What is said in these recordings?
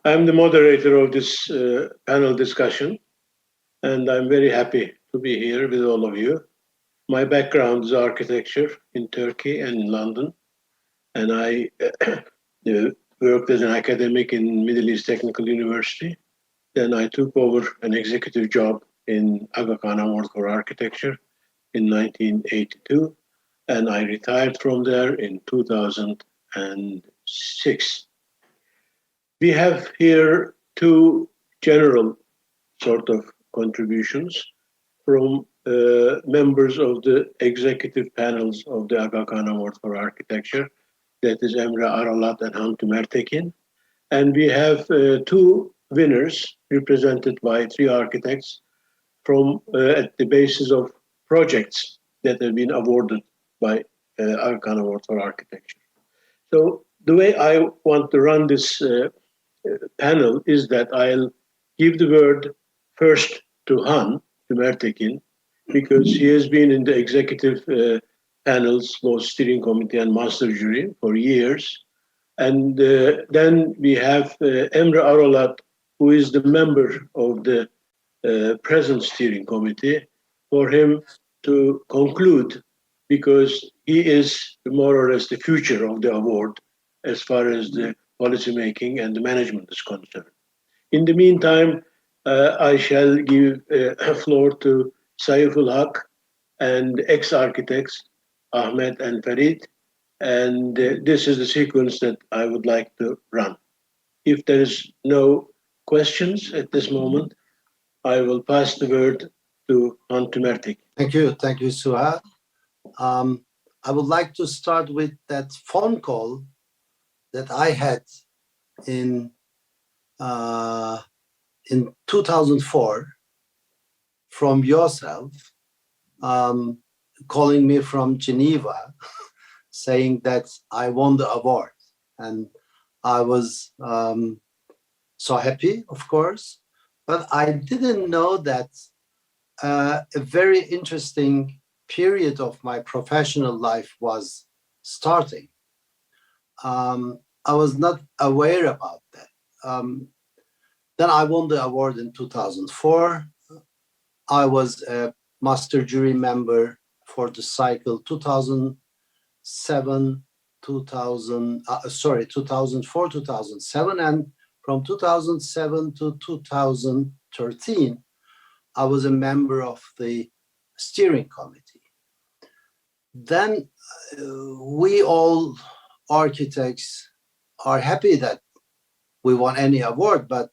I'm the moderator of this panel discussion, and I'm very happy to be here with all of you. My background is architecture in Turkey and in London, and I worked as an academic in Middle East Technical University. Then I took over an executive job in Aga Khan Award for Architecture in 1982, and I retired from there in 2006. We have here two general sort of contributions from members of the executive panels of the Aga Khan Award for Architecture, that is Emre Aralat and Hamdi Mertekin. And we have two winners represented by three architects from at the basis of projects that have been awarded by Aga Khan Award for Architecture. So the way I want to run this panel is that I'll give the word first to Mertekin, because he has been in the executive panels, law steering committee and master jury for years. And then we have Emre Aralat, who is the member of the present steering committee, for him to conclude, because he is more or less the future of the award as far as the policy making and the management is concerned. In the meantime, I shall give a floor to Saiful Haq and ex-architects Ahmed and Farid, and this is the sequence that I would like to run. If there is no questions at this moment, I will pass the word to Hamdi Mertekin. Thank you, Suha. I would like to start with that phone call that I had in 2004 from yourself, calling me from Geneva, saying that I won the award. And I was so happy, of course, but I didn't know that a very interesting period of my professional life was starting. I was not aware about that. Then I won the award in 2004. I was a master jury member for the cycle 2004, 2007, and from 2007 to 2013, I was a member of the steering committee. Then we all architects are happy that we won any award, but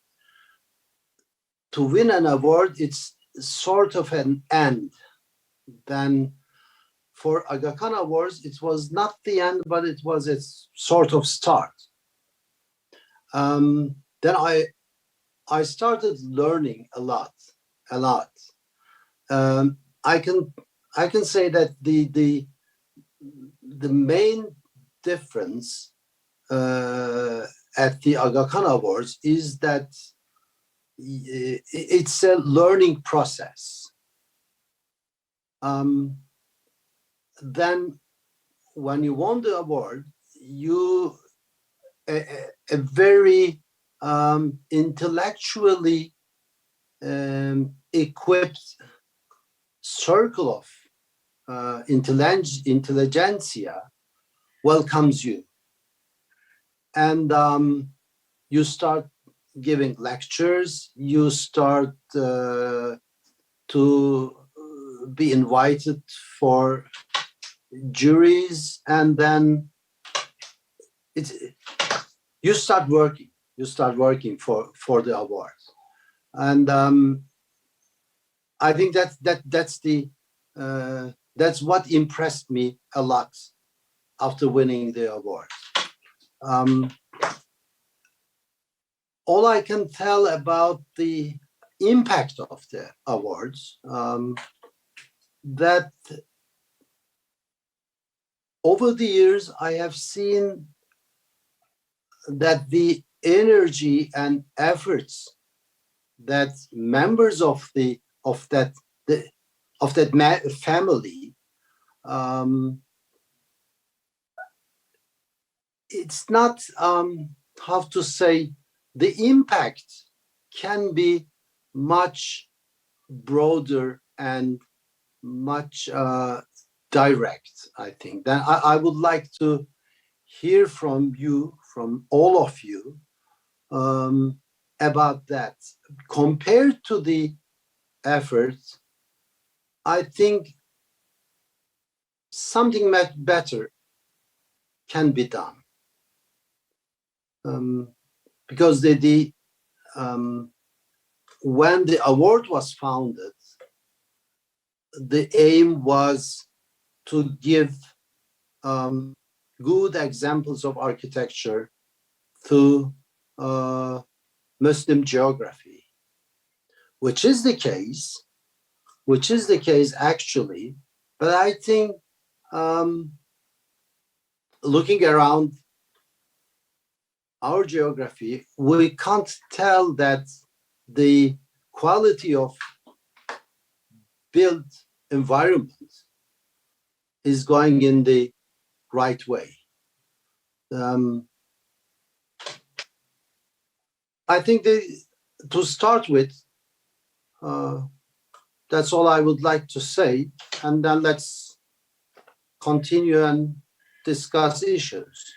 to win an award, it's sort of an end. Then for Aga Khan Awards, it was not the end, but it was a sort of start. Then I started learning a lot. I can say that the main difference at the Aga Khan Awards is that it's a learning process. Then when you won the award, you a very intellectually equipped circle of intelligentsia welcomes you, and you start giving lectures, you start to be invited for juries, and then you start working for the awards. And I think that's what impressed me a lot after winning the award. All I can tell about the impact of the awards, that over the years I have seen that the energy and efforts that members of that family, it's not how to say, the impact can be much broader and much direct, I think. Then I would like to hear from you, from all of you, about that. Compared to the efforts, I think something better can be done. Because when the award was founded, the aim was to give good examples of architecture through Muslim geography, which is the case actually. But I think looking around our geography, we can't tell that the quality of built environment is going in the right way. I think to start with, that's all I would like to say, and then let's continue and discuss issues.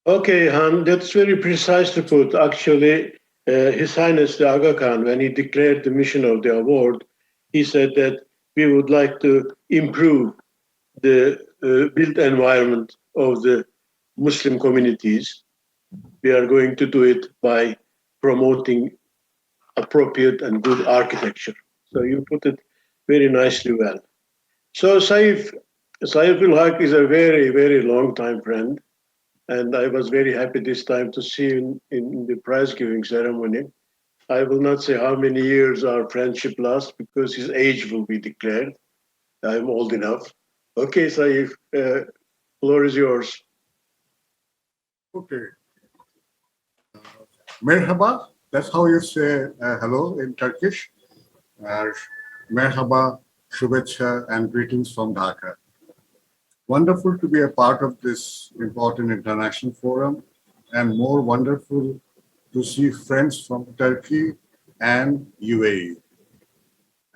Okay, Han, that's very precise to put. Actually, His Highness the Aga Khan, when he declared the mission of the award, he said that we would like to improve the built environment of the Muslim communities. We are going to do it by promoting appropriate and good architecture. So you put it very nicely well. So Saif-ul Haq is a very, very long time friend. And I was very happy this time to see him in the prize giving ceremony. I will not say how many years our friendship lasts because his age will be declared. I'm old enough. Okay, Saif, floor is yours. Okay. Merhaba, that's how you say hello in Turkish. Merhaba, Shubhecha, and greetings from Dhaka. Wonderful to be a part of this important international forum, and more wonderful to see friends from Turkey and UAE.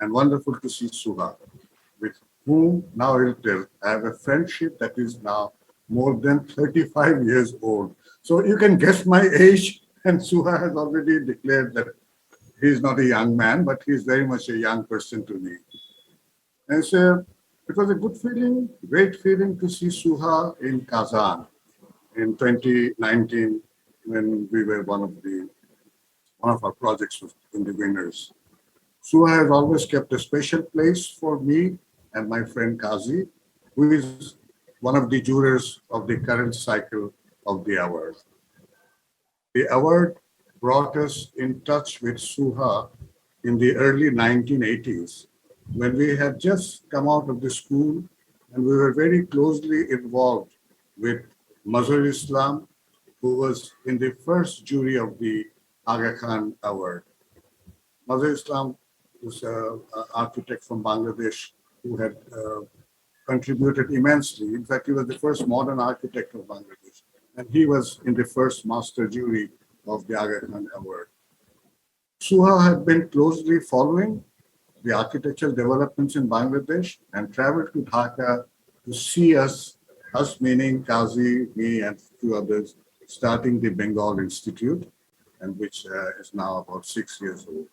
And wonderful to see Suha, with whom now I have a friendship that is now more than 35 years old. So you can guess my age, and Suha has already declared that he's not a young man, but he's very much a young person to me. And so it was a good feeling, great feeling to see Suha in Kazan in 2019 when we were one of our projects was in the winners. Suha has always kept a special place for me and my friend Kazi, who is one of the jurors of the current cycle of the award. The award brought us in touch with Suha in the early 1980s, when we had just come out of the school, and we were very closely involved with Mazhar Islam, who was in the first jury of the Aga Khan Award. Mazhar Islam was an architect from Bangladesh who had contributed immensely. In fact, he was the first modern architect of Bangladesh, and he was in the first master jury of the Aga Khan Award. Suha had been closely following the architectural developments in Bangladesh and traveled to Dhaka to see us meaning Kazi, me, and a few others, starting the Bengal Institute, and which is now about 6 years old.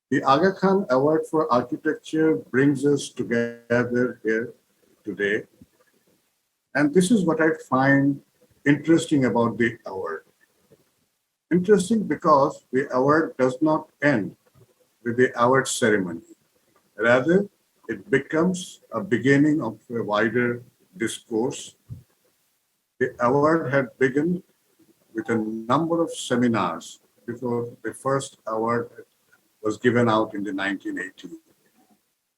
The Aga Khan Award for Architecture brings us together here today. And this is what I find interesting about the award. Interesting because the award does not end with the award ceremony. Rather, it becomes a beginning of a wider discourse. The award had begun with a number of seminars before the first award was given out in the 1980s.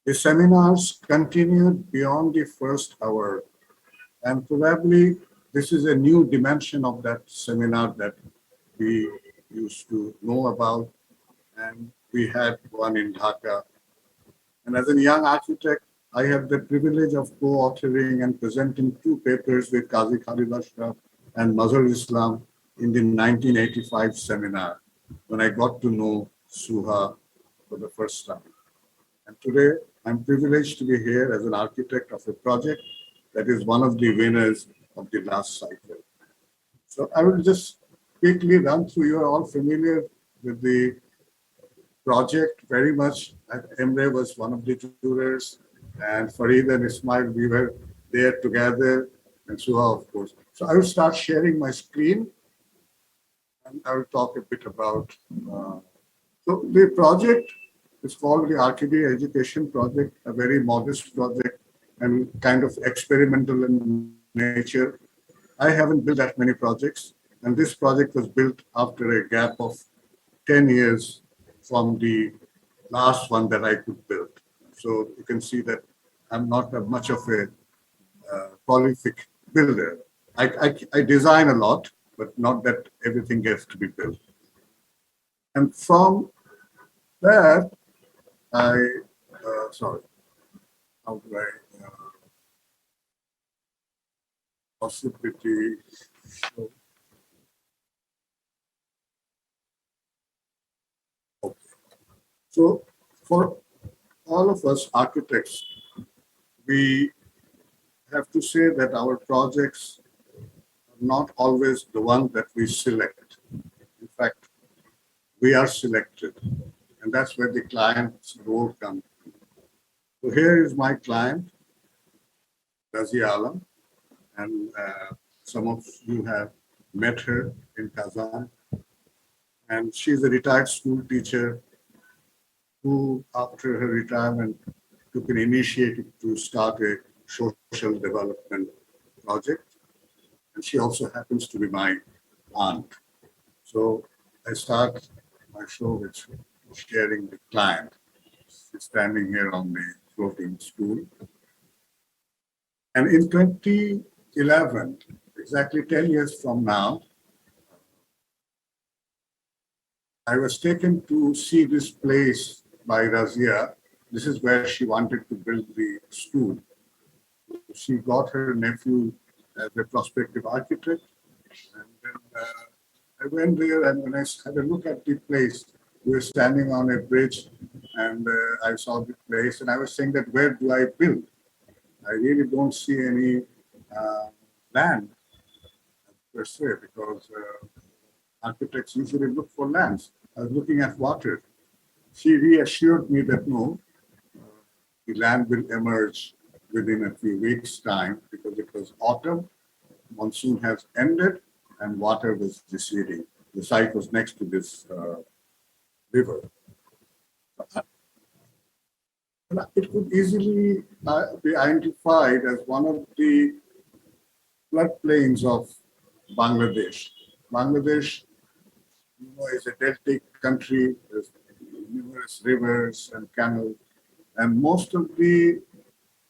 The seminars continued beyond the first award, and probably this is a new dimension of that seminar that we used to know about, and we had one in Dhaka. And as a young architect, I had the privilege of co-authoring and presenting 2 papers with Qazi Khalid Ashraf and Mazhar Islam in the 1985 seminar when I got to know Suha for the first time. And today, I'm privileged to be here as an architect of a project that is one of the winners of the last cycle. So I will just quickly run through. You are all familiar with the project very much. Emre was one of the jurors, and Farid and Ismail, we were there together, and Suha, of course. So I will start sharing my screen, and I will talk a bit about. So the project is called the RKD Education Project, a very modest project and kind of experimental in nature. I haven't built that many projects, and this project was built after a gap of 10 years from the last one that I could build. So you can see that I'm not much of a prolific builder. I design a lot, but not that everything gets to be built. And from that, sorry, how do I, possibility show? Okay. So for all of us architects, we have to say that our projects are not always the one that we select. In fact, we are selected, and that's where the client's role comes in. So here is my client, Razia Alam, and some of you have met her in Kazan. And she's a retired school teacher who, after her retirement, took an initiative to start a social development project. And she also happens to be my aunt. So I start my show with sharing the client. She's standing here on the floating stool. And in 2011, exactly 10 years from now, I was taken to see this place by Razia. This is where she wanted to build the school. She got her nephew as a prospective architect. And then I went there, and when I had a look at the place, we were standing on a bridge, and I saw the place, and I was saying that, where do I build? I really don't see any land per se, because architects usually look for lands. I was looking at water. She reassured me that no, the land will emerge within a few weeks' time, because it was autumn, monsoon has ended, and water was receding. The site was next to this river. It could easily be identified as one of the floodplains of Bangladesh. Bangladesh, is a deltic country. There's numerous rivers and canals, and most of the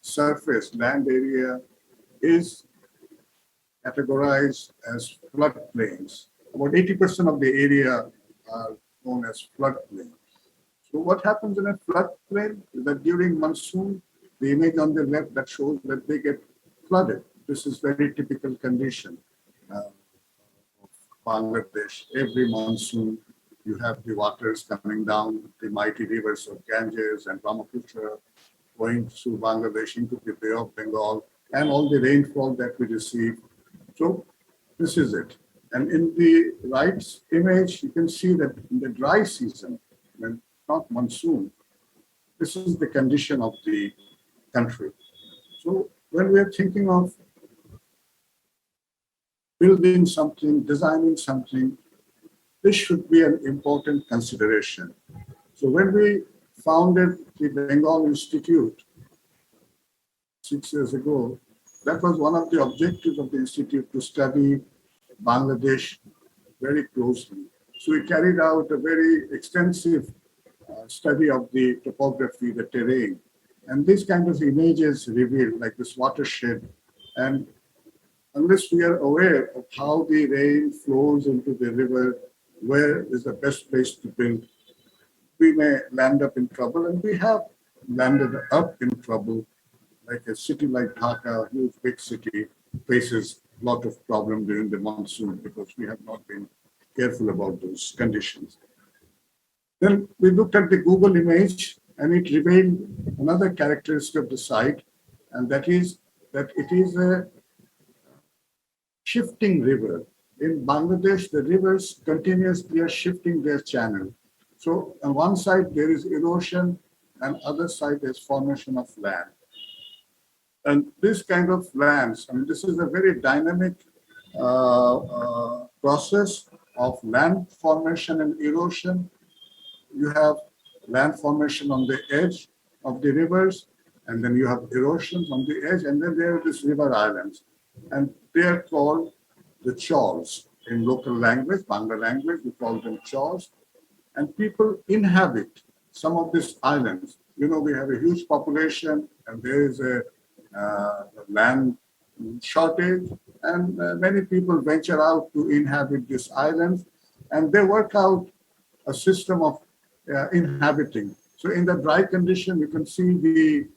surface land area is categorized as floodplains. About 80% of the area are known as floodplains. So what happens in a floodplain is that during monsoon, the image on the left that shows that they get flooded. This is very typical condition of Bangladesh. Every monsoon, you have the waters coming down, the mighty rivers of Ganges and Brahmaputra going through Bangladesh into the Bay of Bengal, and all the rainfall that we receive. So this is it. And in the right image, you can see that in the dry season, when not monsoon, this is the condition of the country. So when we are thinking of building something, designing something, this should be an important consideration. So when we founded the Bengal Institute 6 years ago, that was one of the objectives of the Institute, to study Bangladesh very closely. So we carried out a very extensive study of the topography, the terrain, and these kind of images revealed, like this watershed. And unless we are aware of how the rain flows into the river, where is the best place to build, we may land up in trouble, and we have landed up in trouble. Like a city like Dhaka, a huge big city, faces lot of problem during the monsoon because we have not been careful about those conditions. Then we looked at the Google image and it revealed another characteristic of the site, and that is that it is a shifting river. In Bangladesh, the rivers continuously are shifting their channel. So on one side there is erosion and other side is formation of land. And this kind of lands, I mean, this is a very dynamic process of land formation and erosion. You have land formation on the edge of the rivers, and then you have erosions on the edge, and then there are these river islands. And they are called the chors. In local language, Bangla language, we call them chors. And people inhabit some of these islands. You know, we have a huge population, and there is a land shortage, and many people venture out to inhabit these islands, and they work out a system of inhabiting. So in the dry condition, you can see the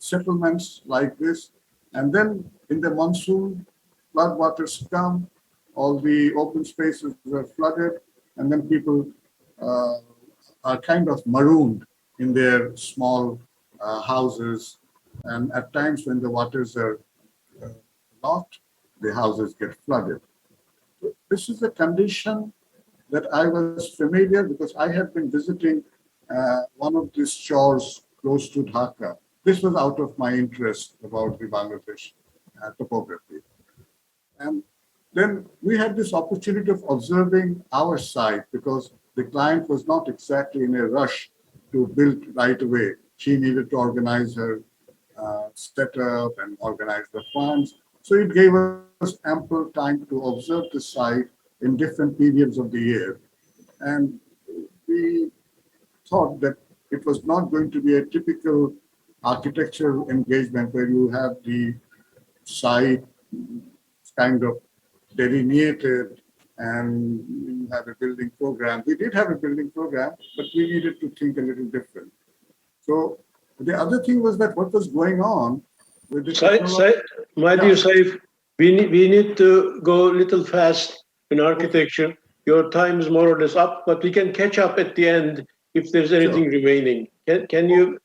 settlements like this, and then in the monsoon, flood waters come, all the open spaces are flooded, and then people are kind of marooned in their small houses. And at times when the waters are locked, the houses get flooded. So this is a condition that I was familiar because I had been visiting one of these shores close to Dhaka. This was out of my interest about the Bangladesh topography. And then we had this opportunity of observing our site because the client was not exactly in a rush to build right away. She needed to organize her setup and organize the funds. So it gave us ample time to observe the site in different periods of the year. And we thought that it was not going to be a typical architectural engagement where you have the site kind of delineated and you have a building program. We did have a building program, but we needed to think a little different. So the other thing was that what was going on with the my dear Saif, we need to go a little fast in architecture. Your time is more or less up, but we can catch up at the end if there's anything remaining. Can you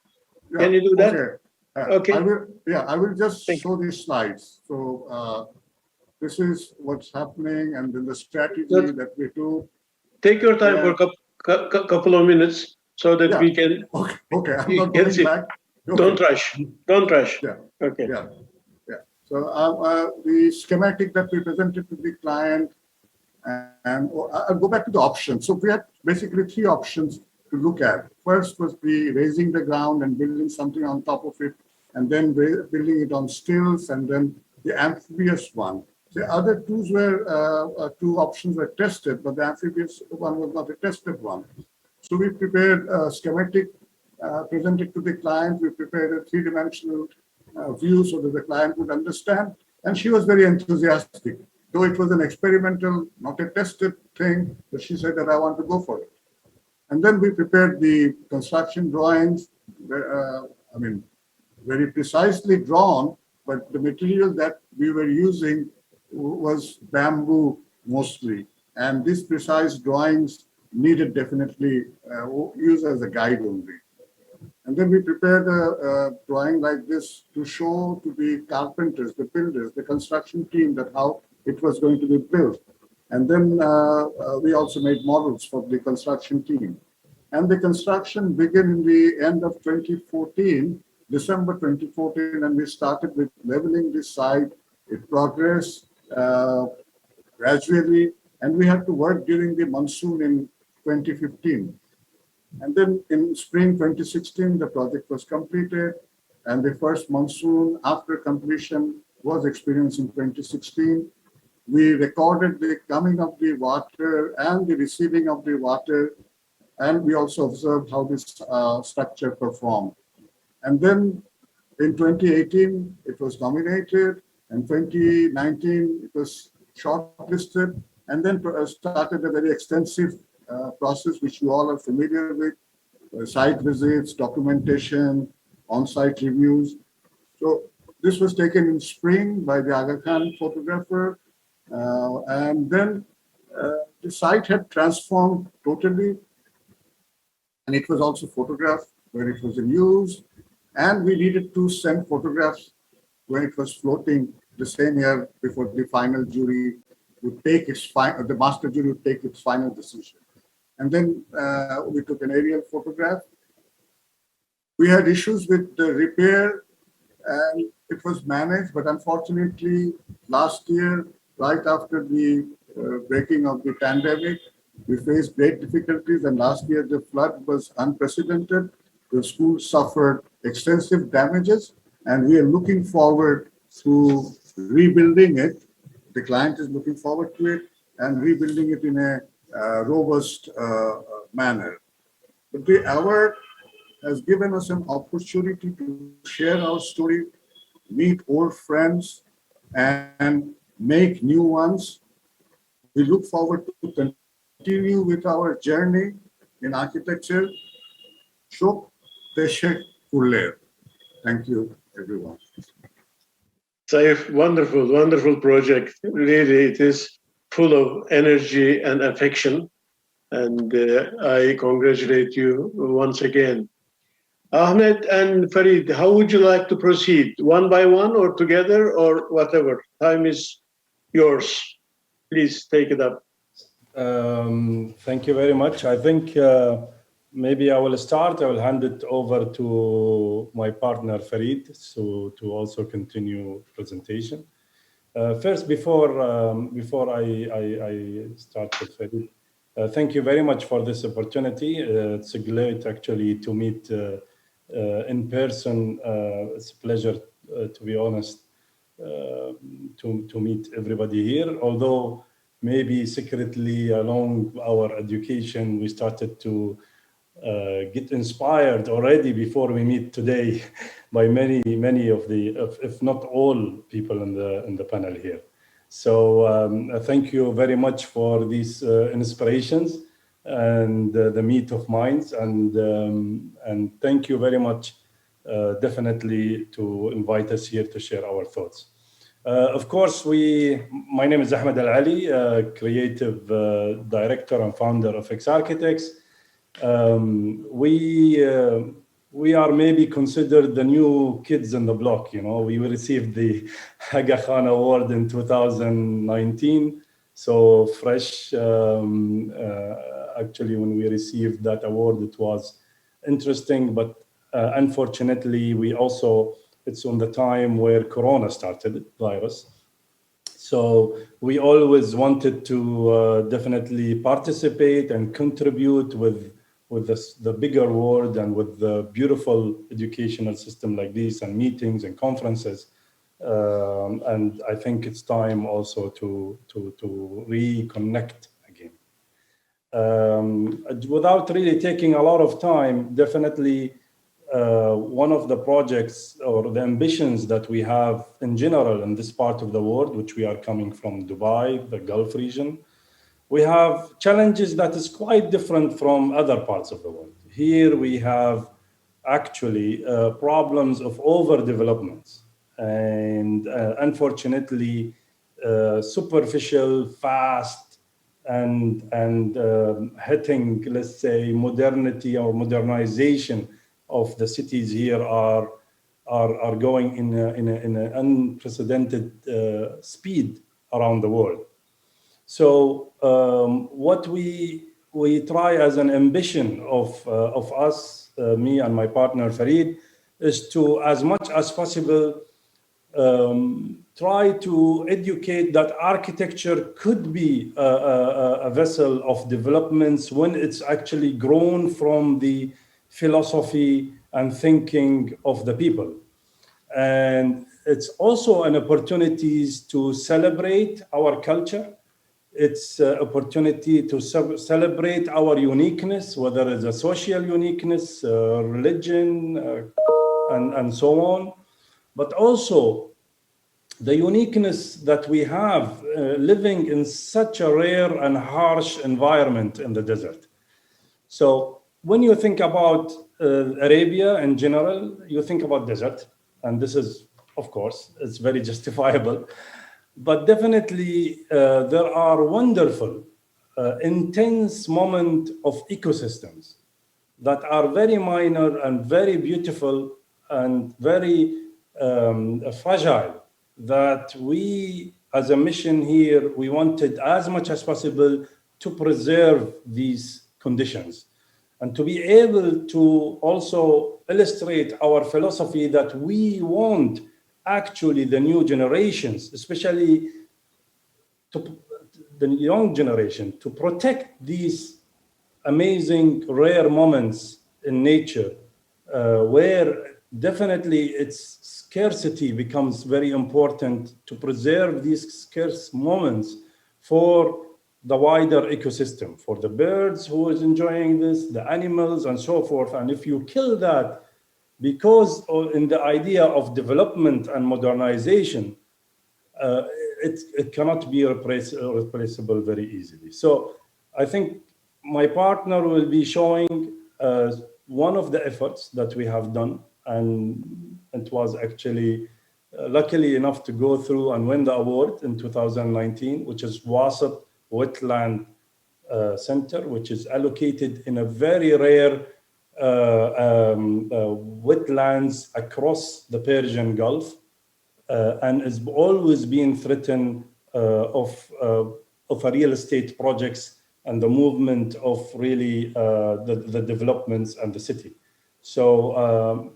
do that? Okay. I will just show these slides. So this is what's happening, and then the strategy that we do. Take your time for a couple of minutes so that we can. Okay. I'm not going back. Okay. Don't rush. Don't rush. Yeah. Okay. Yeah. So the schematic that we presented to the client, and I'll go back to the options. So we had basically three options to look at. First was the raising the ground and building something on top of it, and then building it on stilts, and then the amphibious one. The other two options were tested, but the amphibious one was not a tested one. So we prepared a schematic, presented to the client. We prepared a three-dimensional view so that the client would understand. And she was very enthusiastic. Though it was an experimental, not a tested thing, but she said that I want to go for it. And then we prepared the construction drawings, very precisely drawn, but the material that we were using was bamboo mostly. And these precise drawings needed definitely use as a guide only. And then we prepared a drawing like this to show to the carpenters, the builders, the construction team that how it was going to be built. And then we also made models for the construction team. And the construction began in the end of 2014, December 2014, and we started with leveling the site. It progressed gradually, and we had to work during the monsoon in 2015. And then in spring 2016, the project was completed, and the first monsoon after completion was experienced in 2016. We recorded the coming of the water and the receiving of the water, and we also observed how this structure performed. And then in 2018, it was nominated, and 2019, it was shortlisted, and then started a very extensive process, which you all are familiar with, site visits, documentation, on-site reviews. So This was taken in spring by the Aga Khan photographer. And then the site had transformed totally. And it was also photographed when it was in use. And we needed to send photographs when it was floating the same year before the final jury would take its the master jury would take its final decision. And then we took an aerial photograph. We had issues with the repair and it was managed, but unfortunately last year, right after the breaking of the pandemic, we faced great difficulties, and last year the flood was unprecedented. The school suffered extensive damages, and we are looking forward to rebuilding it. The client is looking forward to it and rebuilding it in a robust manner. But the award has given us an opportunity to share our story, meet old friends, and make new ones. We look forward to continue with our journey in architecture. Çok teşekkürler. Thank you, everyone. Saif, wonderful, wonderful project. Really, it is full of energy and affection. And I congratulate you once again. Ahmed and Farid, how would you like to proceed? One by one or together or whatever? Time is yours. Please take it up. Thank you very much. I think maybe I will start. I will hand it over to my partner Farid to also continue presentation. First, before I start with Farid, thank you very much for this opportunity. It's great actually to meet in person. It's a pleasure, to be honest, to meet everybody here. Although maybe secretly along our education, we started to get inspired already before we meet today by many of the, if not all, people in the panel here. So thank you very much for these inspirations and the meet of minds, and thank you very much definitely to invite us here to share our thoughts. Of course, my name is Ahmed Al Ali, creative director and founder of X Architects. We are maybe considered the new kids in the block. You know, we received the Aga Khan Award in 2019, so fresh. Actually, when we received that award, it was interesting, but unfortunately, it's on the time where Corona started, virus. So we always wanted to definitely participate and contribute with the bigger world and with the beautiful educational system like this and meetings and conferences. And I think it's time also to reconnect again. Without really taking a lot of time, definitely one of the projects or the ambitions that we have in general in this part of the world, which we are coming from Dubai, the Gulf region, we have challenges that is quite different from other parts of the world. Here we have actually problems of overdevelopment and unfortunately superficial, fast, and hitting, let's say, modernity or modernization of the cities here are going in an unprecedented speed around the world. So what we try as an ambition of us, me and my partner Farid, is to, as much as possible, try to educate that architecture could be a vessel of developments when it's actually grown from the philosophy and thinking of the people. And it's also an opportunity to celebrate our culture. It's an opportunity to celebrate our uniqueness, whether it's a social uniqueness, religion, and so on, but also the uniqueness that we have living in such a rare and harsh environment in the desert. So when you think about Arabia in general, you think about desert, and this is of course, it's very justifiable. But definitely, there are wonderful, intense moments of ecosystems that are very minor and very beautiful and very fragile, that we, as a mission here, we wanted as much as possible to preserve these conditions and to be able to also illustrate our philosophy that we want actually the new generations, especially to the young generation, to protect these amazing rare moments in nature, where definitely its scarcity becomes very important, to preserve these scarce moments for the wider ecosystem, for the birds who is enjoying this, the animals and so forth. And if you kill that, because in the idea of development and modernization, it cannot be replaceable very easily. So I think my partner will be showing one of the efforts that we have done, and it was actually luckily enough to go through and win the award in 2019, which is Wasat Wetland Center, which is allocated in a very rare wetlands across the Persian Gulf, and is always being threatened of a real estate projects and the movement of really the developments and the city. So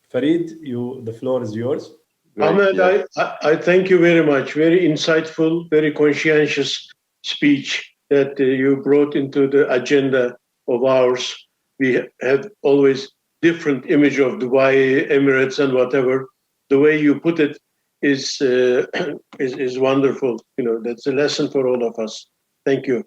Farid, the floor is yours. Great, Ahmed, yeah. I thank you very much. Very insightful, very conscientious speech that you brought into the agenda of ours. We have always different image of Dubai, Emirates, and whatever. The way you put it is wonderful. You know, that's a lesson for all of us. Thank you.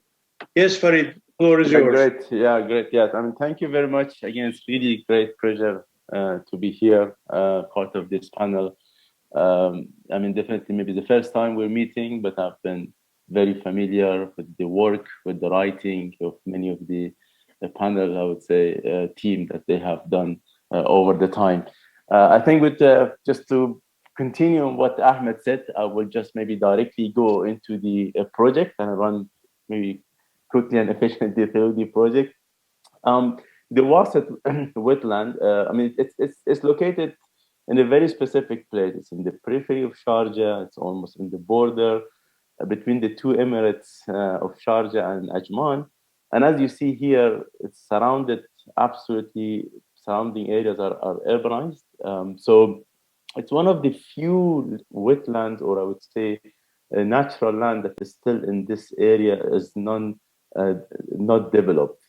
Yes, Farid, floor is yours. Great, yeah, great. Yes, I mean, thank you very much. Again, it's really great pleasure to be here, part of this panel. I mean, definitely maybe the first time we're meeting, but I've been very familiar with the work, with the writing of many of the panel, I would say, team that they have done over the time. I think with just to continue on what Ahmed said, I will just maybe directly go into the project and run maybe quickly and efficiently through the project. The Wasat wetland, I mean, it's located in a very specific place. It's in the periphery of Sharjah. It's almost in the border between the two Emirates of Sharjah and Ajman. And as you see here, it's surrounded, absolutely surrounding areas are urbanized. So it's one of the few wetlands, or I would say a natural land that is still in this area is not developed.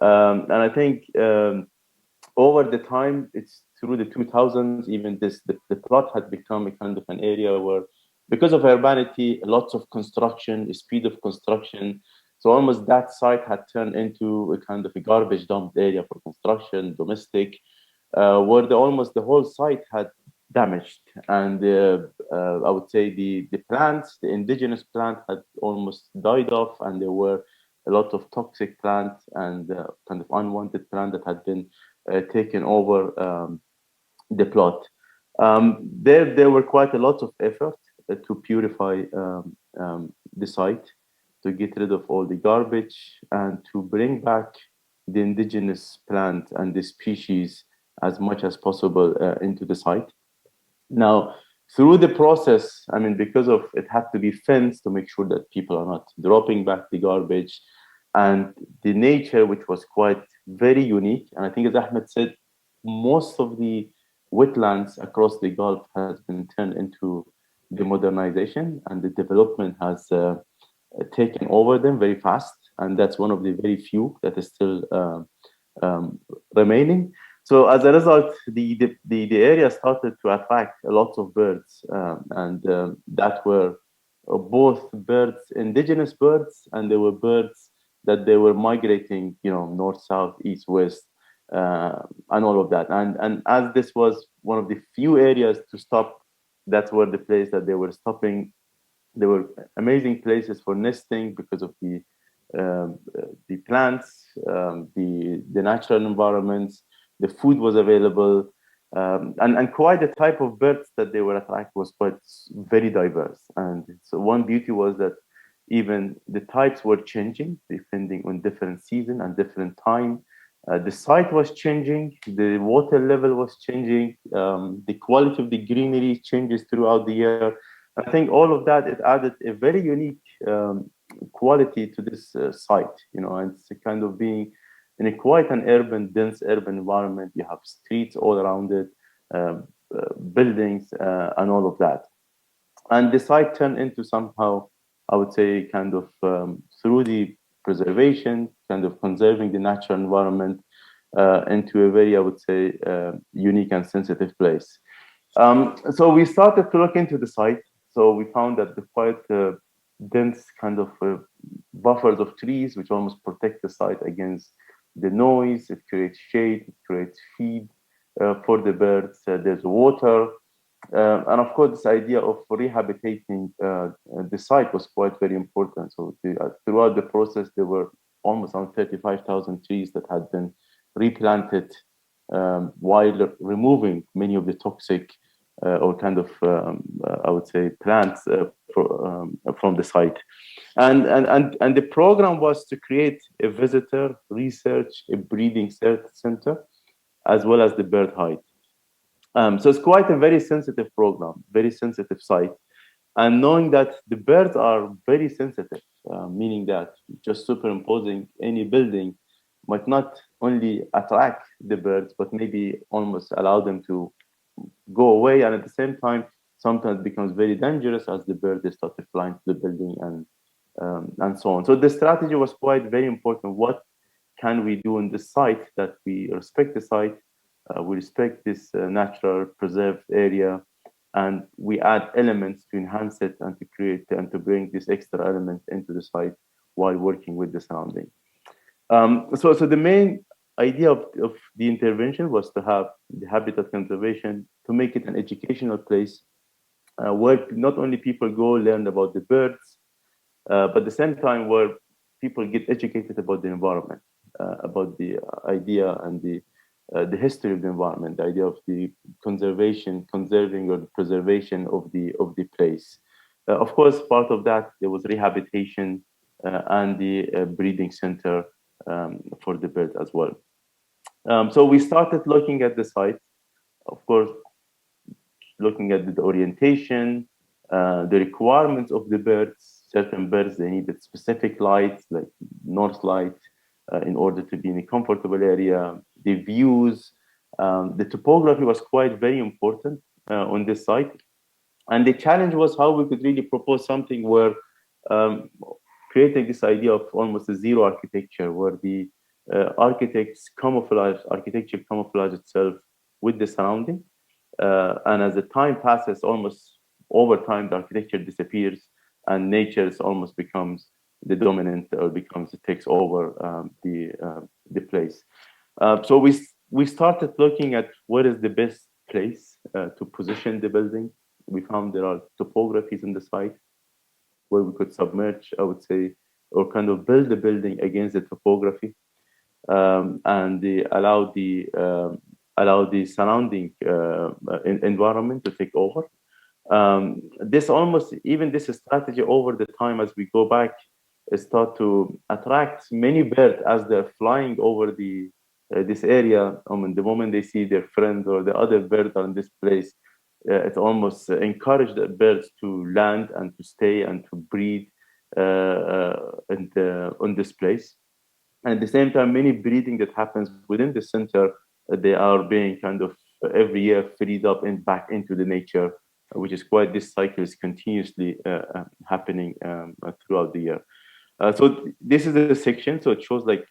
And I think over the time, it's through the 2000s, even the plot had become a kind of an area where, because of urbanity, lots of construction, speed of construction. So almost that site had turned into a kind of a garbage dump area for construction, domestic, where almost the whole site had damaged. And I would say the plants, the indigenous plant had almost died off, and there were a lot of toxic plants and kind of unwanted plant that had been taken over the plot. There were quite a lot of effort to purify the site, to get rid of all the garbage and to bring back the indigenous plant and the species as much as possible into the site. Now, through the process, I mean, because of it had to be fenced to make sure that people are not dropping back the garbage, and the nature, which was quite very unique. And I think, as Ahmed said, most of the wetlands across the Gulf has been turned into the modernization, and the development has taken over them very fast. And that's one of the very few that is still remaining. So as a result, the area started to attract a lot of birds, and that were both birds, indigenous birds, and there were birds that they were migrating, you know, north, south, east, west, and all of that. And as this was one of the few areas to stop, that's where the place that they were stopping. There were amazing places for nesting because of the plants, the natural environments. The food was available, And quite the type of birds that they were attracted was quite very diverse. And so one beauty was that even the types were changing depending on different season and different time. The site was changing, the water level was changing, the quality of the greenery changes throughout the year. I think all of that, it added a very unique quality to this site, you know, and it's a kind of being in a quite an urban, dense urban environment. You have streets all around it, buildings, and all of that. And the site turned into somehow, I would say, kind of through the preservation, kind of conserving the natural environment into a very, I would say, unique and sensitive place. So we started to look into the site. So we found that the quite dense kind of buffers of trees, which almost protect the site against the noise. It creates shade, it creates feed for the birds. There's water. And of course, this idea of rehabilitating the site was quite very important. So throughout the process, there were almost around 35,000 trees that had been replanted while removing many of the toxic or kind of, I would say, plants from the site. And the program was to create a visitor research, a breeding center, as well as the bird hide. So it's quite a very sensitive program, very sensitive site. And knowing that the birds are very sensitive, meaning that just superimposing any building might not only attract the birds, but maybe almost allow them to go away. And at the same time, sometimes becomes very dangerous as the birds start to fly into the building and so on. So the strategy was quite very important. What can we do in this site that we respect the site, we respect this natural preserved area, and we add elements to enhance it and to create and to bring this extra element into the site while working with the surrounding. So the main idea of the intervention was to have the habitat conservation, to make it an educational place where not only people go learn about the birds, but at the same time where people get educated about the environment, about the idea and the history of the environment, the idea of the conserving or the preservation of the place. Of course, part of that there was rehabilitation and the breeding center for the birds as well. So we started looking at the site, of course, looking at the orientation, the requirements of the birds. Certain birds, they needed specific lights, like north light, in order to be in a comfortable area. The views, the topography was quite very important on this site. And the challenge was how we could really propose something where creating this idea of almost a zero architecture, where the architecture camouflage itself with the surrounding. And as the time passes, almost over time, the architecture disappears and nature almost becomes the dominant or takes over the place. So we started looking at what is the best place to position the building. We found there are topographies in the site where we could submerge, I would say, or kind of build the building against the topography, and allow the surrounding environment to take over. This strategy over the time as we go back start to attract many birds as they're flying over this area. The moment they see their friends or the other birds are in this place, it almost encouraged the birds to land and to stay and to breed on this place. And at the same time, many breeding that happens within the center, they are being kind of every year freed up and back into the nature, which is quite, this cycle is continuously happening throughout the year. So this is a section, so it shows like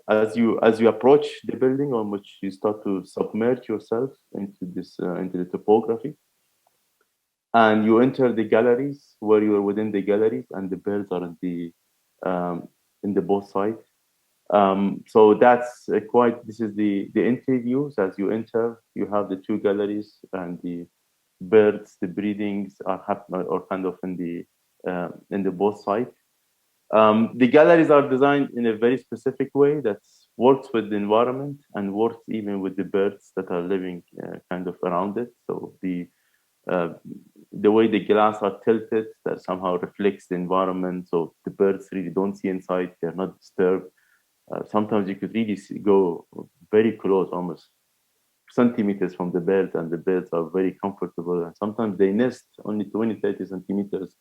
as you approach the building on which you start to submerge yourself into the topography, and you enter the galleries where you are within the galleries and the birds are in the both sides. So that's this is the entry views. As you enter, you have the two galleries and the birds, the breedings are happening or kind of in the both sides. The galleries are designed in a very specific way that's works with the environment and works even with the birds that are living kind of around it. So the way the glass are tilted, that somehow reflects the environment. So the birds really don't see inside, they're not disturbed. Sometimes you could really go very close, almost centimeters from the birds, and the birds are very comfortable. And sometimes they nest only 20, 30 centimeters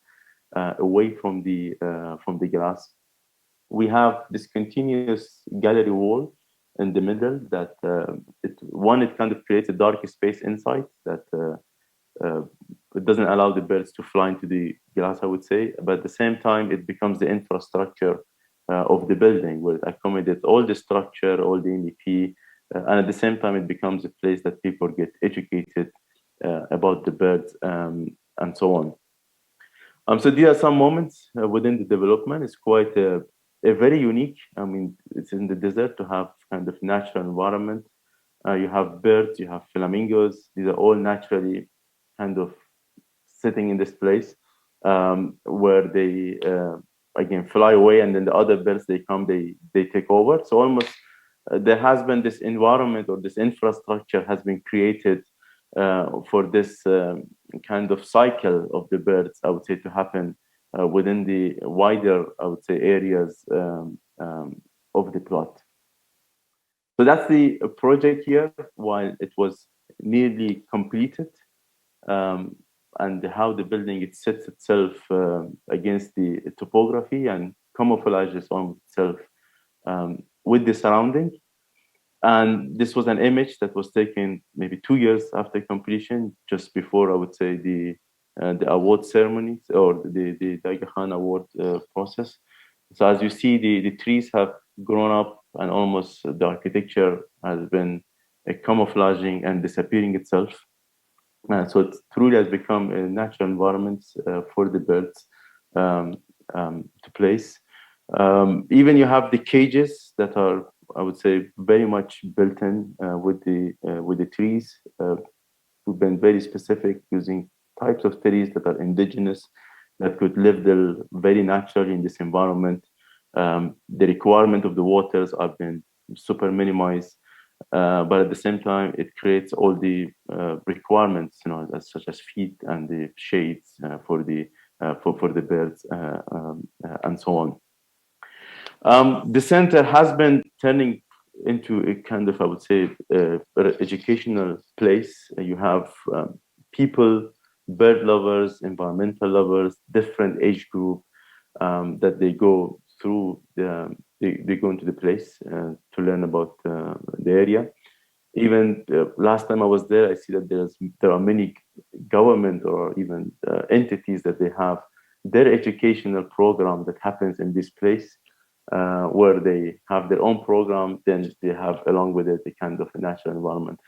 away from the glass. We have this continuous gallery wall in the middle that it kind of creates a dark space inside that it doesn't allow the birds to fly into the glass, I would say. But at the same time, it becomes the infrastructure of the building, where it accommodates all the structure, all the MEP, and at the same time, it becomes a place that people get educated about the birds and so on. So there are some moments within the development. It's quite a very unique. I mean, it's in the desert to have kind of natural environment. You have birds, you have flamingos. These are all naturally kind of sitting in this place where they again fly away, and then the other birds they come, they take over. So almost there has been this environment, or this infrastructure has been created for this kind of cycle of the birds, I would say, to happen within the wider, I would say, areas of the plot. So that's the project here, while it was nearly completed, and how the building it sets itself against the topography and camouflages on itself with the surrounding. And this was an image that was taken maybe 2 years after completion, just before, I would say, the award ceremonies, or the Aga Khan Award process. So as you see, the trees have grown up, and almost the architecture has been camouflaging and disappearing itself. So it truly has become a natural environment for the birds to place. Even you have the cages that are, I would say, very much built in with the trees. We've been very specific, using types of trees that are indigenous, that could live there very naturally in this environment. The requirement of the waters have been super minimized, but at the same time, it creates all the requirements, such as feed and the shades for the birds and so on. The center has been turning into a kind of, I would say, educational place. You have people, bird lovers, environmental lovers, different age group that they go through. They go into the place to learn about the area. Even last time I was there, I see that there are many government or even entities that they have their educational program that happens in this place, where they have their own program. Then they have, along with it, a kind of a natural environment,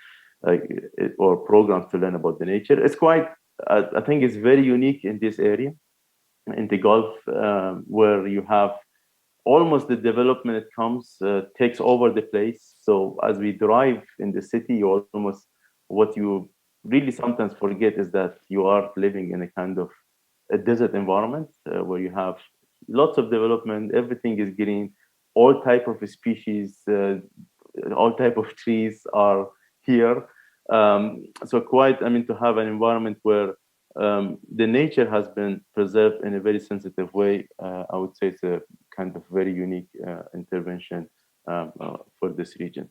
or programs to learn about the nature. It's quite, I think it's very unique in this area, in the Gulf, where you have almost the development it comes takes over the place. So as we drive in the city, you almost, what you really sometimes forget is that you are living in a kind of a desert environment where you have lots of development, everything is green, all type of species, all type of trees are here. So quite, I mean, to have an environment where the nature has been preserved in a very sensitive way, I would say it's a kind of very unique intervention for this region.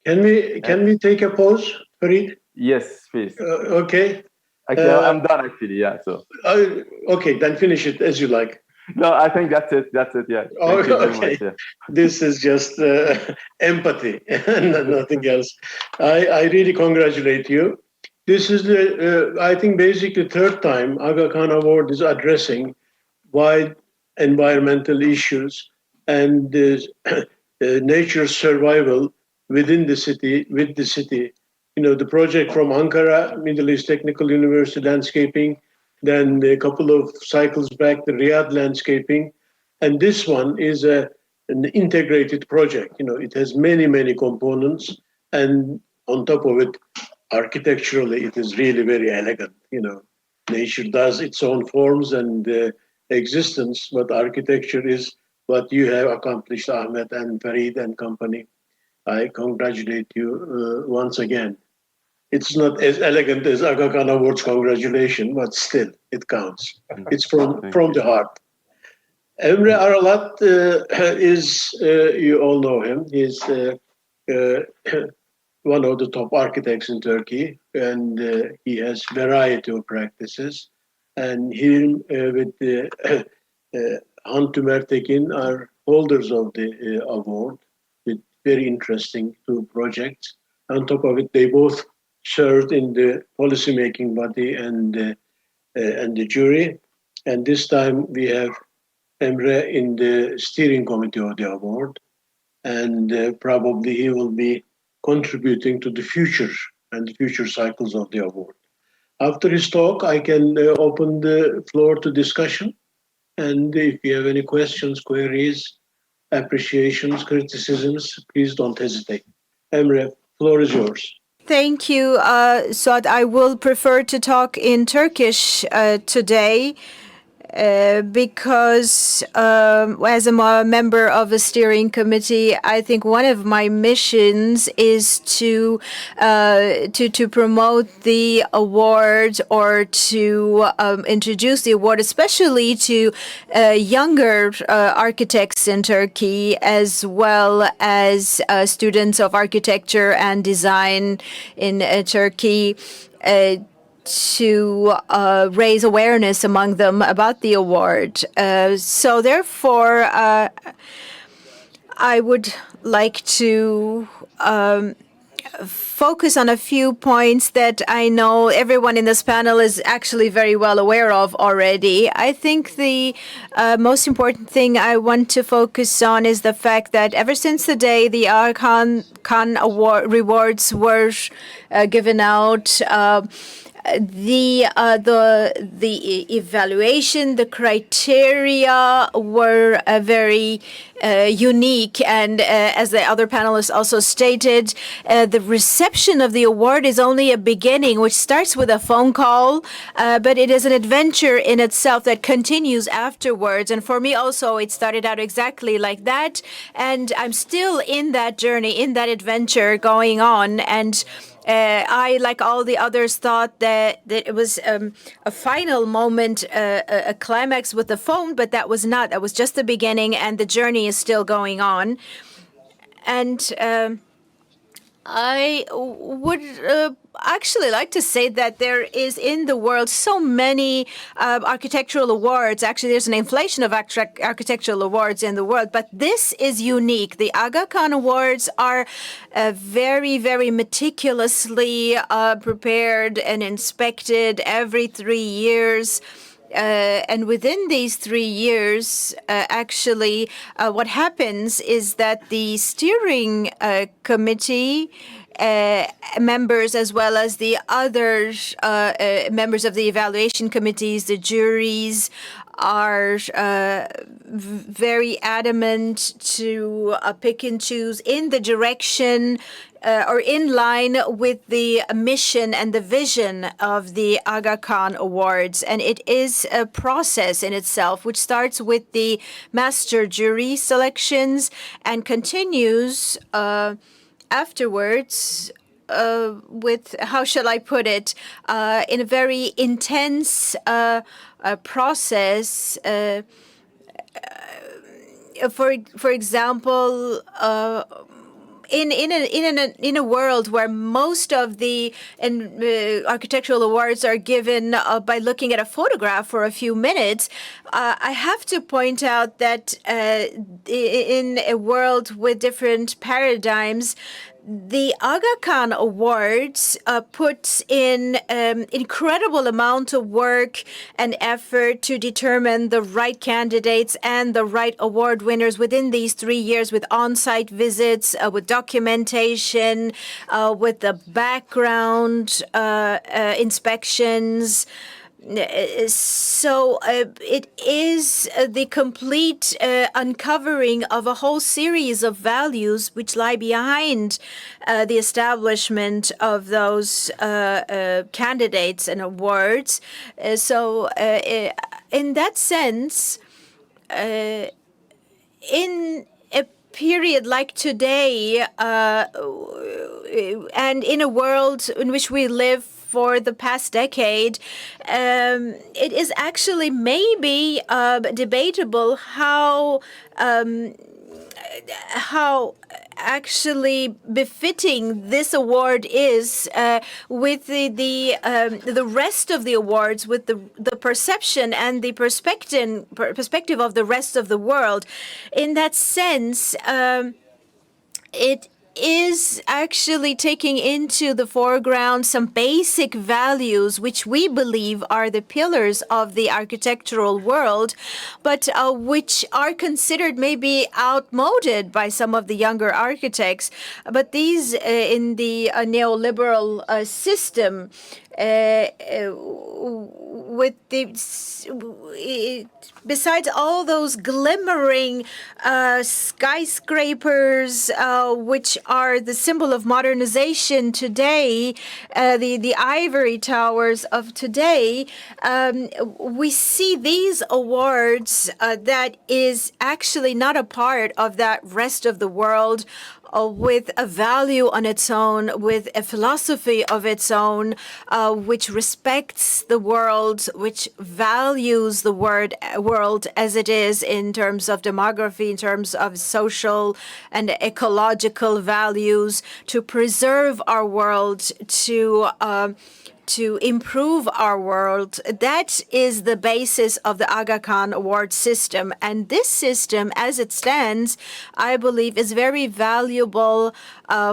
Can we take a pause, Farid? Yes, please. Okay. Okay, I'm done actually. Yeah. So. Okay, then finish it as you like. No, I think that's it. That's it. Yeah. Thank you very much. Yeah. This is just empathy and nothing else. I really congratulate you. This is I think, basically third time Aga Khan Award is addressing wide environmental issues and nature survival within the city, with the city. The project from Ankara, Middle East Technical University landscaping, then a couple of cycles back, the Riyadh landscaping. And this one is an integrated project. It has many, many components. And on top of it, architecturally, it is really very elegant. Nature does its own forms and existence, but architecture is what you have accomplished, Ahmed and Farid and company. I congratulate you once again. It's not as elegant as Aga Khan Awards congratulation, but still, it counts. It's from the heart. Emre Aralat is, you all know him, he's one of the top architects in Turkey, and he has variety of practices. And he with Han Tümertekin are holders of the award with very interesting two projects. On top of it, they both served in the policymaking body and the jury. And this time we have Emre in the steering committee of the award, and probably he will be contributing to the future and the future cycles of the award. After his talk, I can open the floor to discussion. And if you have any questions, queries, appreciations, criticisms, please don't hesitate. Emre, floor is yours. Thank you, Suat. I will prefer to talk in Turkish today. Because as a member of a steering committee, I think one of my missions is to promote the award or to introduce the award, especially to younger architects in Turkey, as well as students of architecture and design in Turkey. To raise awareness among them about the award. So therefore, I would like to focus on a few points that I know everyone in this panel is actually very well aware of already. I think the most important thing I want to focus on is the fact that ever since the day the Aga Khan Award rewards were given out, the evaluation, the criteria were very unique, and as the other panelists also stated, the reception of the award is only a beginning, which starts with a phone call, but it is an adventure in itself that continues afterwards. And for me also, it started out exactly like that, and I'm still in that journey, in that adventure going on. And I, like all the others, thought that it was a final moment, a climax with the phone, but that was not. That was just the beginning, and the journey is still going on. And I would actually like to say that there is in the world so many architectural awards. Actually, there's an inflation of architectural awards in the world, but this is unique. The Aga Khan Awards are very, very meticulously prepared and inspected every 3 years. And within these 3 years, actually, what happens is that the steering committee members, as well as the other members of the evaluation committees, the juries, are very adamant to pick and choose in the direction or in line with the mission and the vision of the Aga Khan Awards. And it is a process in itself, which starts with the master jury selections and continues afterwards with, how shall I put it, in a very intense process. For example, in a world where most of the architectural awards are given by looking at a photograph for a few minutes, I have to point out that in a world with different paradigms, the Aga Khan Awards puts in incredible amount of work and effort to determine the right candidates and the right award winners within these 3 years, with on-site visits, with documentation, with the background inspections. So it is the complete uncovering of a whole series of values which lie behind the establishment of those candidates and awards. So in that sense, in a period like today, and in a world in which we live for the past decade, it is actually maybe debatable how actually befitting this award is with the rest of the awards, with the perception and the perspective of the rest of the world. In that sense, it is actually taking into the foreground some basic values which we believe are the pillars of the architectural world, but which are considered maybe outmoded by some of the younger architects. But these, in the neoliberal system, with besides all those glimmering skyscrapers, which are the symbol of modernization today, the ivory towers of today, we see these awards that is actually not a part of that rest of the world, with a value on its own, with a philosophy of its own, which respects the world, which values the world as it is in terms of demography, in terms of social and ecological values, to preserve our world, to improve our world. That is the basis of the Aga Khan Award system. And this system, as it stands, I believe is very valuable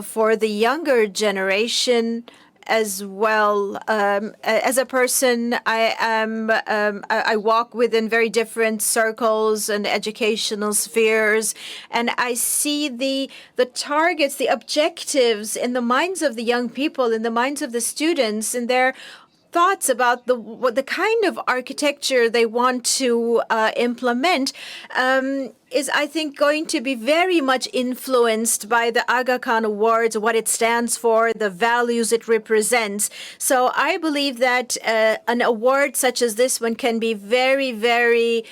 for the younger generation as well. As a person, I walk within very different circles and educational spheres, and I see the targets, the objectives in the minds of the young people, in the minds of the students, and their thoughts about the kind of architecture they want to implement, is, I think, going to be very much influenced by the Aga Khan Awards, what it stands for, the values it represents. So I believe that an award such as this one can be very, very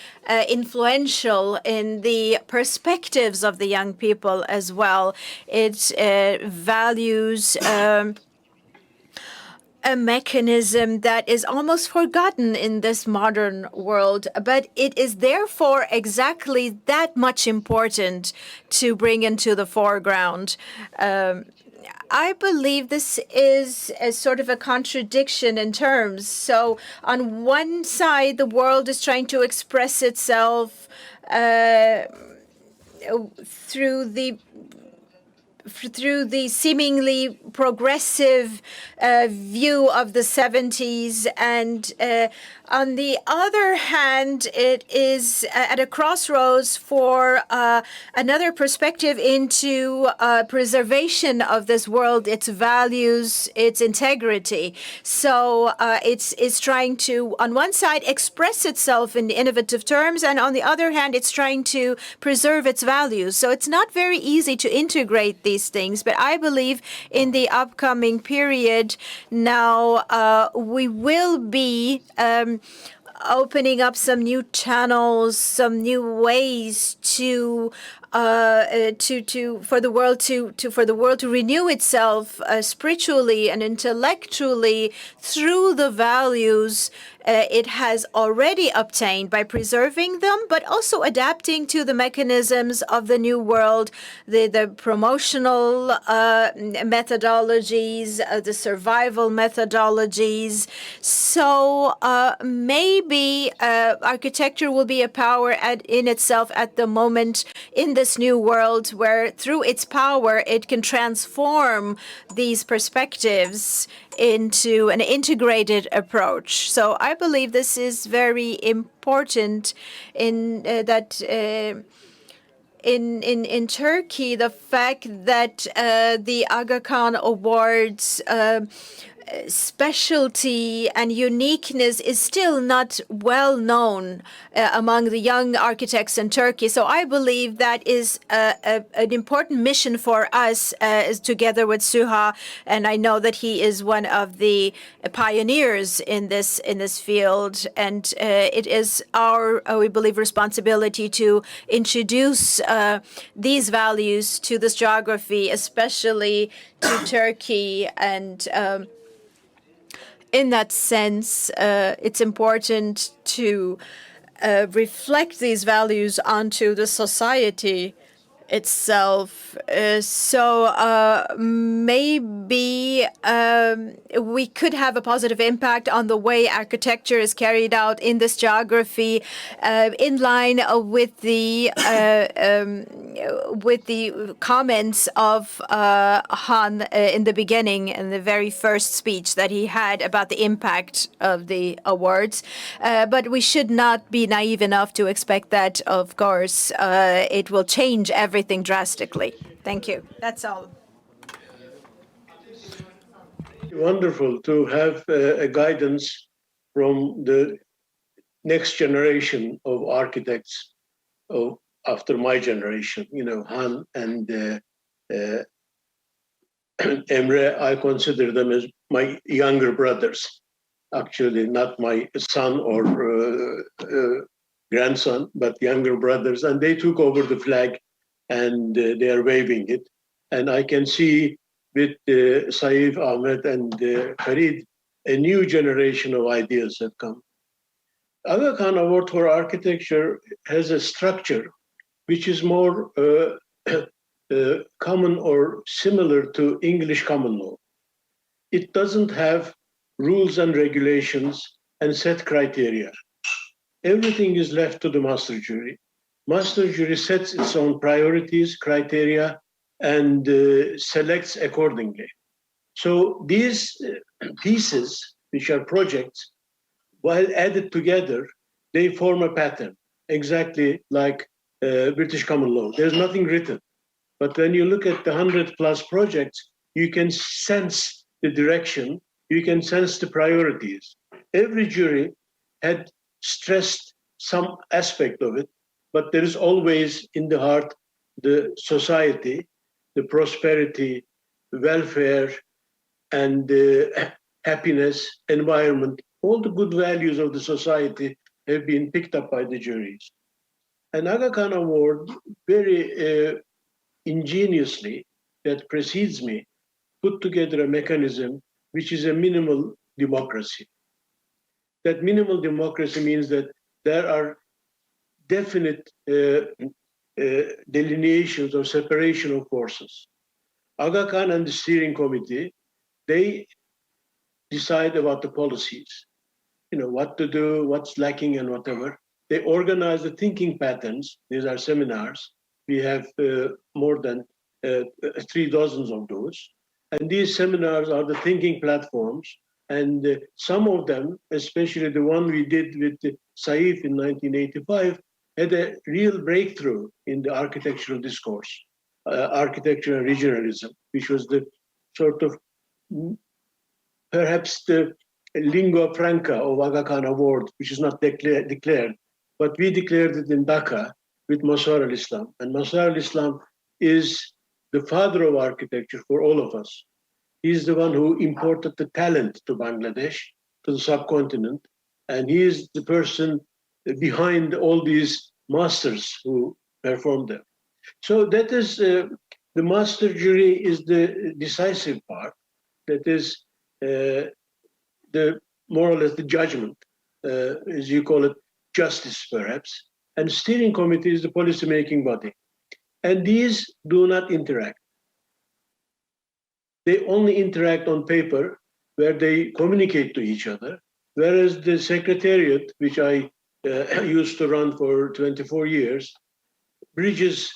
influential in the perspectives of the young people as well. It values a mechanism that is almost forgotten in this modern world, but it is therefore exactly that much important to bring into the foreground. I believe this is a sort of a contradiction in terms. So on one side, the world is trying to express itself through the seemingly progressive view of the 70s. And on the other hand, it is at a crossroads for another perspective into preservation of this world, its values, its integrity. So it's trying to, on one side, express itself in innovative terms, and on the other hand, it's trying to preserve its values. So it's not very easy to integrate these things, but I believe in the upcoming period now we will be opening up some new channels, some new ways for the world to renew itself spiritually and intellectually through the values it has already obtained by preserving them, but also adapting to the mechanisms of the new world, the promotional methodologies, the survival methodologies. So maybe architecture will be a power in itself at the moment in this new world, where through its power it can transform these perspectives into an integrated approach. So I believe this is very important in that in Turkey, the fact that the Aga Khan Awards specialty and uniqueness is still not well known among the young architects in Turkey. So I believe that is an important mission for us is together with Suha, and I know that he is one of the pioneers in this field. And it is our, we believe, responsibility to introduce these values to this geography, especially to Turkey. And in that sense, it's important to reflect these values onto the society itself. Maybe we could have a positive impact on the way architecture is carried out in this geography, in line with the comments of Han in the beginning, in the very first speech that he had about the impact of the awards. But we should not be naive enough to expect that, of course, it will change everything drastically. Thank you. That's all. Wonderful to have a guidance from the next generation of architects after my generation. You know, Han and Emre, I consider them as my younger brothers. Actually, not my son or grandson, but younger brothers. And they took over the flag and they are waving it. And I can see with Saif, Ahmed, and Farid, a new generation of ideas have come. Aga Khan Award for Architecture has a structure which is more common or similar to English common law. It doesn't have rules and regulations and set criteria. Everything is left to the master jury. Master jury sets its own priorities, criteria, and selects accordingly. So these pieces, which are projects, while added together, they form a pattern, exactly like British common law. There's nothing written. But when you look at the 100+ projects, you can sense the direction, you can sense the priorities. Every jury had stressed some aspect of it, but there is always in the heart the society, the prosperity, welfare, and happiness, environment. All the good values of the society have been picked up by the juries. And Aga Khan Award, very ingeniously, that precedes me, put together a mechanism which is a minimal democracy. That minimal democracy means that there are definite delineations or separation of forces. Aga Khan and the steering committee, they decide about the policies, you know, what to do, what's lacking and whatever. They organize the thinking patterns. These are seminars. We have more than 3 dozens of those. And these seminars are the thinking platforms. And some of them, especially the one we did with Saif in 1985, had a real breakthrough in the architectural discourse, architecture and regionalism, which was the sort of perhaps the lingua franca of Aga Khan Award, which is not declared, but we declared it in Dhaka with Mazhar al-Islam. And Mazhar al-Islam is the father of architecture for all of us. He's the one who imported the talent to Bangladesh, to the subcontinent, and he is the person behind all these masters who performed them. So that is, the master jury is the decisive part. That is the more or less the judgment, as you call it, justice perhaps. And steering committee is the policy-making body. And these do not interact. They only interact on paper where they communicate to each other, whereas the secretariat, which I used to run for 24 years, bridges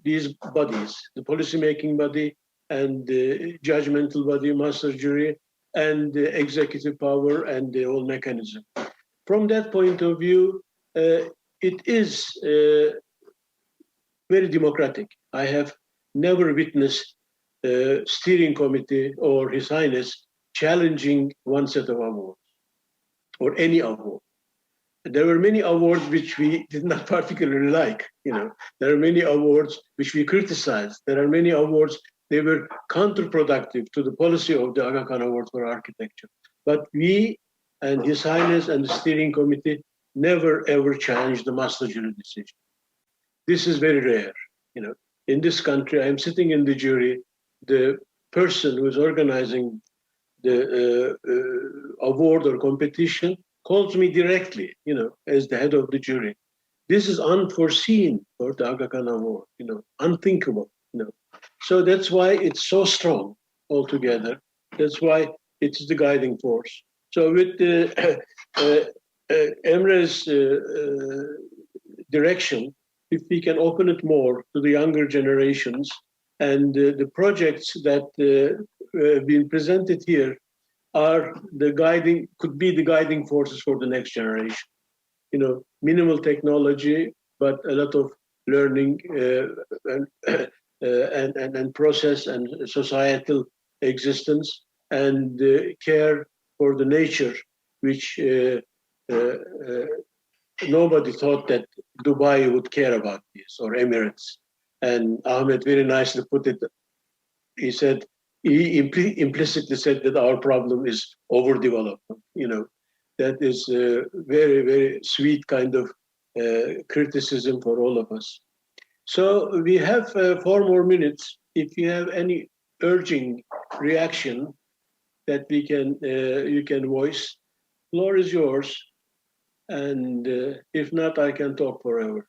these bodies, the policy-making body and the judgmental body, master jury, and the executive power and the whole mechanism. From that point of view, it is very democratic. I have never witnessed steering committee or His Highness challenging one set of awards or any award. There were many awards which we did not particularly like. There are many awards which we criticized. There are many awards, they were counterproductive to the policy of the Aga Khan Award for Architecture. But we and His Highness and the steering committee never ever challenged the master jury decision. This is very rare. In this country, I am sitting in the jury. The person who is organizing the award or competition calls me directly, as the head of the jury. This is unforeseen for the Aga Khan Award, unthinkable, So that's why it's so strong altogether. That's why it's the guiding force. So with Emre's direction, if we can open it more to the younger generations, and the projects that have been presented here could be the guiding forces for the next generation. Minimal technology, but a lot of learning and process and societal existence and care for the nature, which nobody thought that Dubai would care about this, or Emirates. And Ahmed very nicely put it. He implicitly said that our problem is overdevelopment. That is a very, very sweet kind of criticism for all of us. So we have 4 more minutes. If you have any urging reaction that you can voice, floor is yours. And if not, I can talk forever.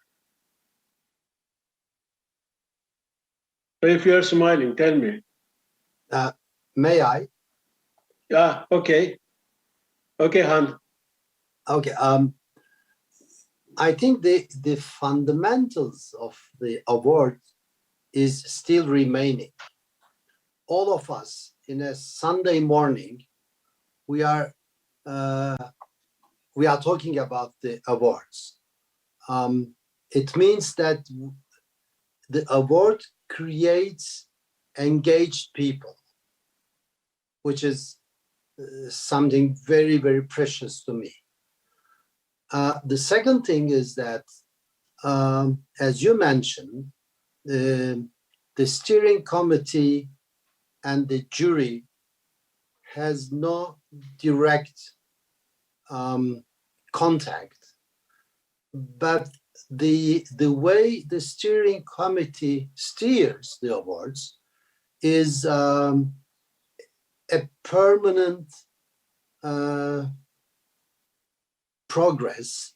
So if you are smiling, tell me. May I? Yeah, okay. Okay, Han. Okay. I think the fundamentals of the award is still remaining. All of us in a Sunday morning, we are talking about the awards. It means that the award creates engaged people, which is something very, very precious to me. The second thing is that, as you mentioned, the steering committee and the jury has no direct contact, but the way the steering committee steers the awards is a permanent progress,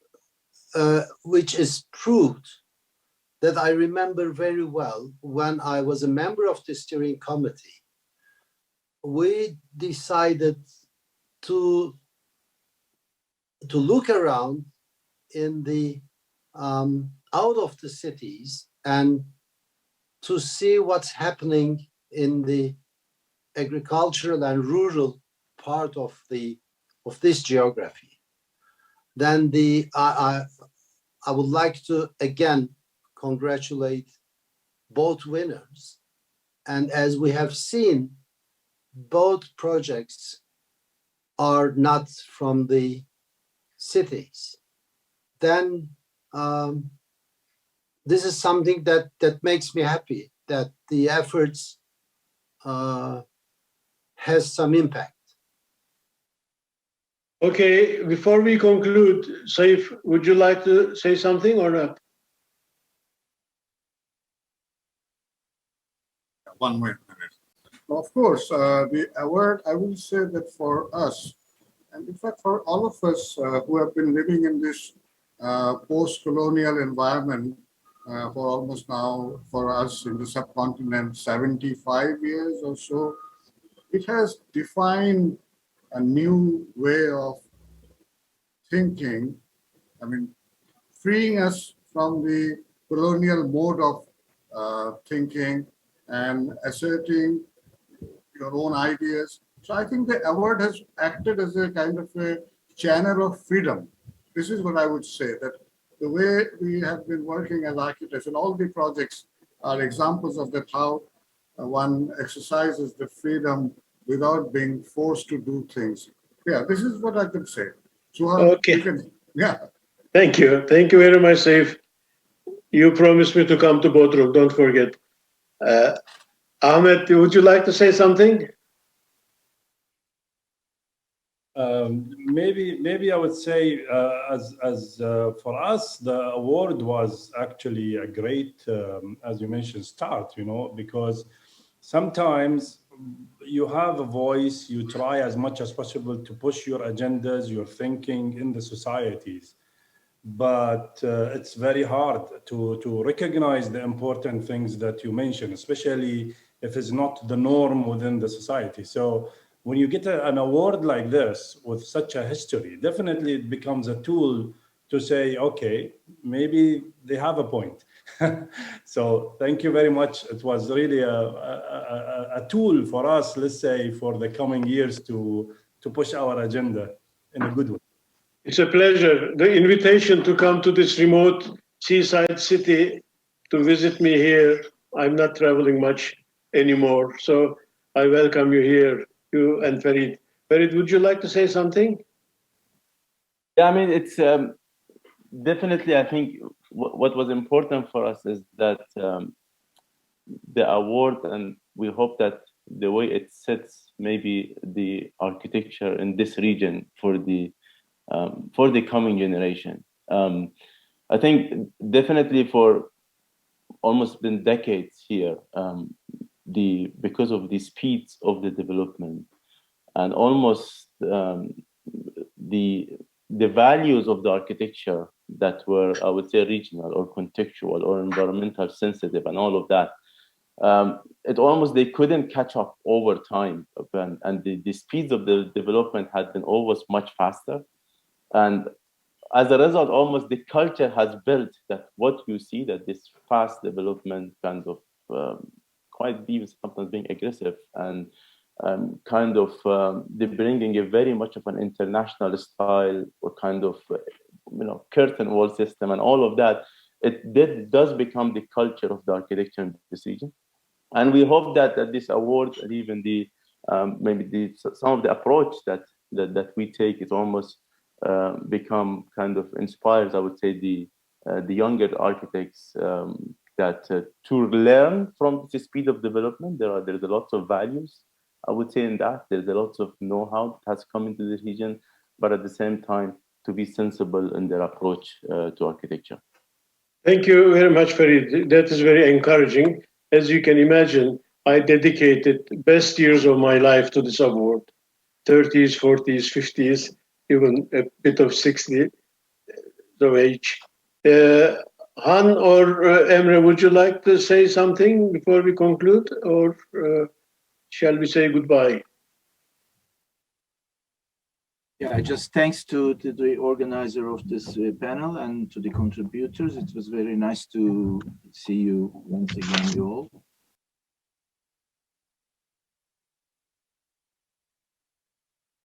which is proved that I remember very well when I was a member of the steering committee. We decided to look around in the out of the cities and to see what's happening in the agricultural and rural part of this geography. Then I would like to again congratulate both winners. And as we have seen, both projects are not from the cities. Then this is something that makes me happy, that the efforts has some impact. Okay, before we conclude, Saif, would you like to say something or not? 1 minute. Of course, the award, I will say that for us, and in fact for all of us who have been living in this post-colonial environment for almost now, for us in the subcontinent, 75 years or so, it has defined a new way of thinking, freeing us from the colonial mode of thinking and asserting your own ideas. So I think the award has acted as a kind of a channel of freedom. This is what I would say, that the way we have been working as architects, and all the projects are examples of that, how one exercises the freedom without being forced to do things. Yeah, this is what I can say. Suha, Okay. you can, yeah. Thank you. Thank you very much, Saif. You promised me to come to Bodrum, don't forget. Ahmed, would you like to say something? Maybe I would say as for us, the award was actually a great, as you mentioned, start, because sometimes you have a voice, you try as much as possible to push your agendas, your thinking in the societies. But it's very hard to recognize the important things that you mentioned, especially if it's not the norm within the society. So when you get an award like this with such a history, definitely it becomes a tool to say, okay, maybe they have a point. So thank you very much. It was really a tool for us, let's say, for the coming years to push our agenda in a good way. It's a pleasure. The invitation to come to this remote seaside city to visit me here. I'm not traveling much anymore, so I welcome you here, you and Farid. Farid, would you like to say something? Yeah, I mean, it's definitely, I think what was important for us is that the award, and we hope that the way it sets maybe the architecture in this region for the coming generation. I think definitely for almost been decades here, because of the speeds of the development and almost the values of the architecture that were, I would say, regional or contextual or environmental sensitive and all of that, it almost, they couldn't catch up over time. And the speeds of the development had been always much faster. And as a result, almost the culture has built that what you see, that this fast development kind of quite being sometimes being aggressive and kind of they're bringing a very much of an international style or kind of curtain wall system and all of that. It does become the culture of the architecture in this region, and we hope that this award and even the maybe some of the approach that we take is almost become kind of inspires, I would say, the younger architects that to learn from the speed of development. There's a lot of values, I would say, in that. There's a lot of know-how that has come into the region, but at the same time to be sensible in their approach to architecture. Thank you very much, Farid. That is very encouraging. As you can imagine, I dedicated best years of my life to this award. 30s, 40s, 50s, even a bit of 60 of age. Han or Emre, would you like to say something before we conclude, or shall we say goodbye? Yeah, just thanks to the organizer of this panel and to the contributors. It was very nice to see you once again, you all.